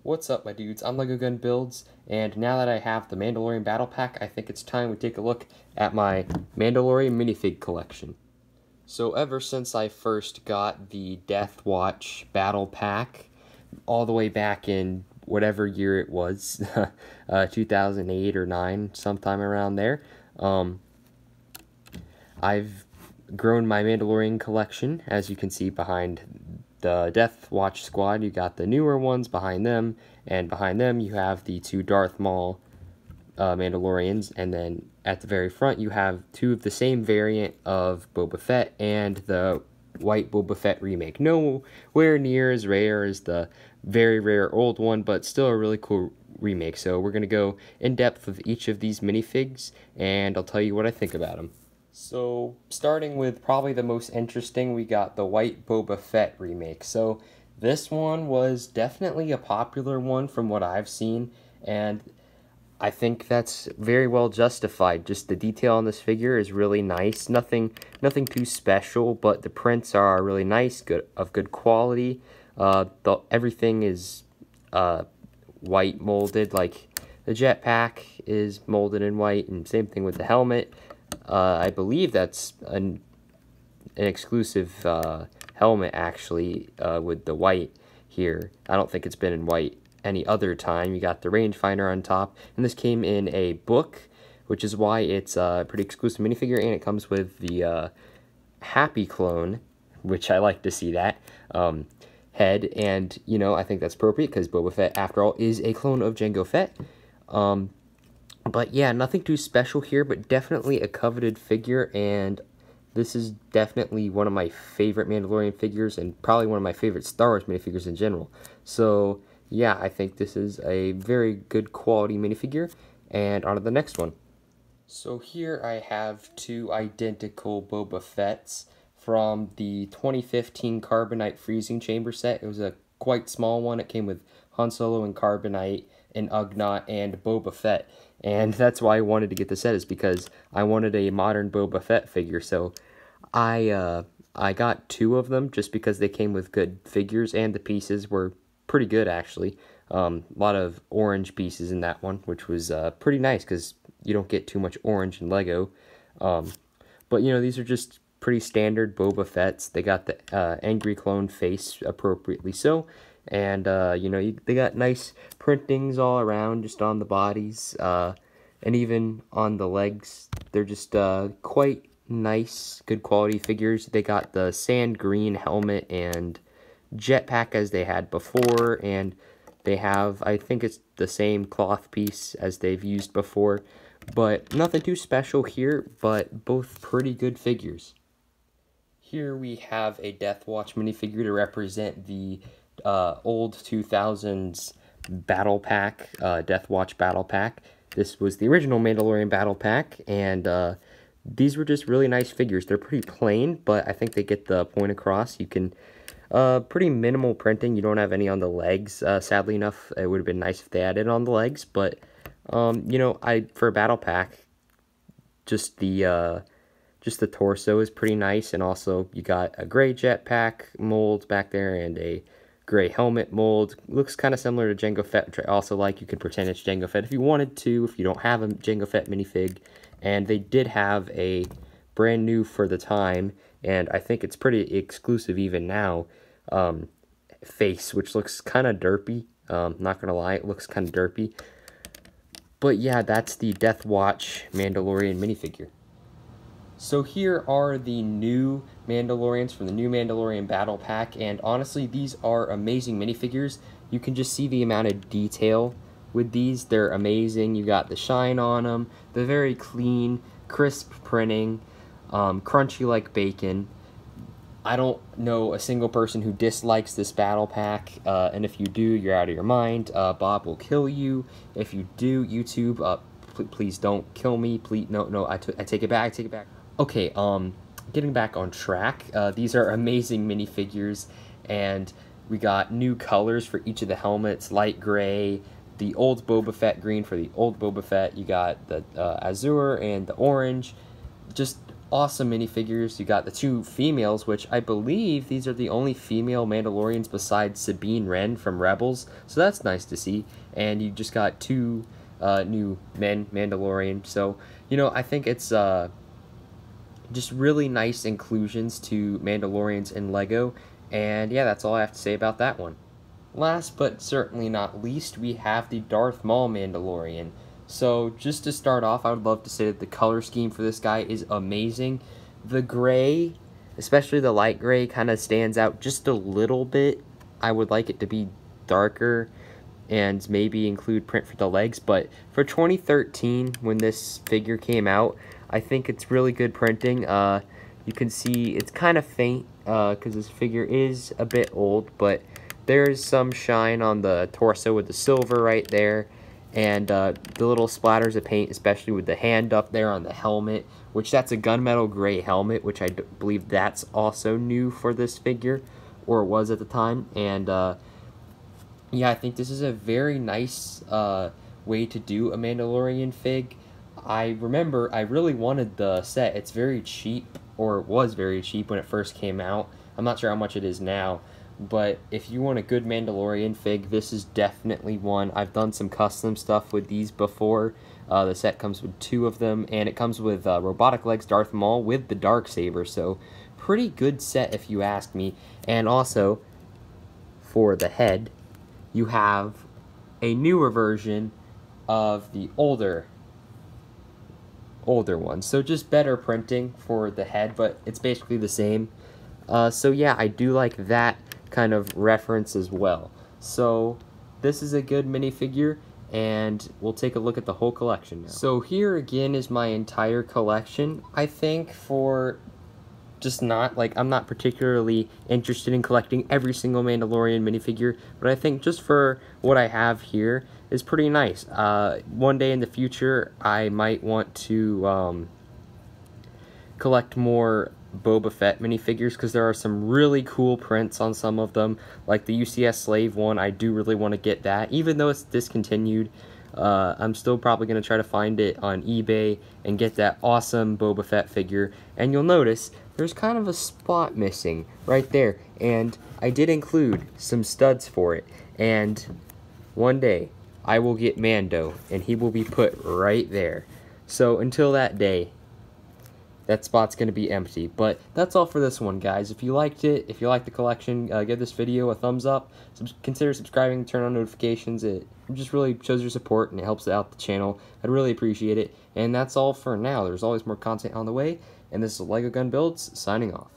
What's up, my dudes? I'm LEGO Gun Builds, and now that I have the Mandalorian Battle Pack, I think it's time we take a look at my Mandalorian minifig collection. So ever since I first got the Death Watch Battle Pack, all the way back in whatever year it was, 2008 or 9, sometime around there, I've grown my Mandalorian collection. As you can see behind the Death Watch squad, you got the newer ones behind them, and behind them you have the two Darth Maul Mandalorians, and then at the very front you have two of the same variant of Boba Fett and the white Boba Fett remake. Nowhere near as rare as the very rare old one, but still a really cool remake. So we're going to go in depth with each of these minifigs, and I'll tell you what I think about them. So, starting with probably the most interesting, we got the white Boba Fett remake. So, this one was definitely a popular one from what I've seen, and I think that's very well justified. Just the detail on this figure is really nice. Nothing too special, but the prints are really nice, of good quality. Everything is white molded, like the jetpack is molded in white, and same thing with the helmet. I believe that's an exclusive helmet, actually, with the white here. I don't think it's been in white any other time. You got the rangefinder on top, and this came in a book, which is why it's a pretty exclusive minifigure, and it comes with the Happy clone, which I like to see that, head, and, you know, I think that's appropriate, because Boba Fett, after all, is a clone of Jango Fett. But yeah, nothing too special here, but definitely a coveted figure, and this is definitely one of my favorite Mandalorian figures, and probably one of my favorite Star Wars minifigures in general. So yeah, I think this is a very good quality minifigure, and on to the next one. So here I have two identical Boba Fetts from the 2015 Carbonite Freezing Chamber set. It was a quite small one. It came with Han Solo and Carbonite and Ugnaught and Boba Fett. And that's why I wanted to get the set, is because I wanted a modern Boba Fett figure. So I got two of them just because they came with good figures, and the pieces were pretty good, actually. A lot of orange pieces in that one, which was pretty nice because you don't get too much orange in LEGO. But, you know, these are just pretty standard Boba Fetts. They got the angry clone face appropriately so. And, you know, they got nice printings all around, just on the bodies, and even on the legs. They're just quite nice, good quality figures. They got the sand green helmet and jetpack as they had before, and they have, I think it's the same cloth piece as they've used before. But nothing too special here, but both pretty good figures. Here we have a Death Watch minifigure to represent the old 2000s battle pack, Death Watch battle pack. This was the original Mandalorian battle pack, and these were just really nice figures. They're pretty plain, but I think they get the point across. You can, pretty minimal printing. You don't have any on the legs. Sadly enough, it would have been nice if they added on the legs, but, you know, for a battle pack, just the torso is pretty nice, and also you got a gray jetpack mold back there and a gray helmet mold. Looks kind of similar to Jango Fett, which I also like. You can pretend it's Jango Fett if you wanted to, if you don't have a Jango Fett minifig. And they did have a brand new for the time, and I think it's pretty exclusive even now, face, which looks kind of derpy. Not gonna lie, it looks kind of derpy. But yeah, that's the Death Watch Mandalorian minifigure. So here are the new Mandalorians from the new Mandalorian Battle Pack, and honestly, these are amazing minifigures. You can just see the amount of detail with these. They're amazing. You got the shine on them, the very clean, crisp printing, crunchy like bacon. I don't know a single person who dislikes this battle pack, and if you do, you're out of your mind. Bob will kill you. If you do, YouTube, please don't kill me. Please, no, I take it back, Okay, getting back on track, these are amazing minifigures, and we got new colors for each of the helmets, light gray, the old Boba Fett green for the old Boba Fett, you got the azure and the orange. Just awesome minifigures. You got the 2 females, which I believe these are the only female Mandalorians besides Sabine Wren from Rebels, so that's nice to see. And you just got 2 new men Mandalorian, so, you know, I think it's just really nice inclusions to Mandalorians in LEGO, and yeah, that's all I have to say about that one. Last but certainly not least, we have the Darth Maul Mandalorian. So just to start off, I would love to say that the color scheme for this guy is amazing. The gray, especially the light gray, kind of stands out just a little bit. I would like it to be darker and maybe include print for the legs, but for 2013, when this figure came out, I think it's really good printing. You can see it's kind of faint because this figure is a bit old, but there's some shine on the torso with the silver right there, and the little splatters of paint, especially with the hand up there on the helmet, which that's a gunmetal gray helmet, which I believe that's also new for this figure, or it was at the time. And yeah, I think this is a very nice way to do a Mandalorian fig. I remember I really wanted the set. It's very cheap, or it was very cheap when it first came out. I'm not sure how much it is now. But if you want a good Mandalorian fig, this is definitely one. I've done some custom stuff with these before. The set comes with 2 of them, and it comes with robotic legs Darth Maul with the Darksaber. So pretty good set if you ask me. And also, for the head, you have a newer version of the older one. So just better printing for the head, but it's basically the same. So yeah, I do like that kind of reference as well. So this is a good minifigure, and we'll take a look at the whole collection now. So here again is my entire collection. I think for just not, like, I'm not particularly interested in collecting every single Mandalorian minifigure, but I think just for what I have here is pretty nice. One day in the future, I might want to collect more Boba Fett minifigures, because there are some really cool prints on some of them, like the UCS Slave one. I do really want to get that, even though it's discontinued. I'm still probably going to try to find it on eBay and get that awesome Boba Fett figure. And you'll notice there's kind of a spot missing right there, and I did include some studs for it. And one day I will get Mando, and he will be put right there. So until that day, that spot's going to be empty. But that's all for this one, guys. If you liked it, if you liked the collection, give this video a thumbs up. Consider subscribing, turn on notifications. It just really shows your support, and it helps out the channel. I'd really appreciate it. And that's all for now. There's always more content on the way. And this is LEGO Gun Builds, signing off.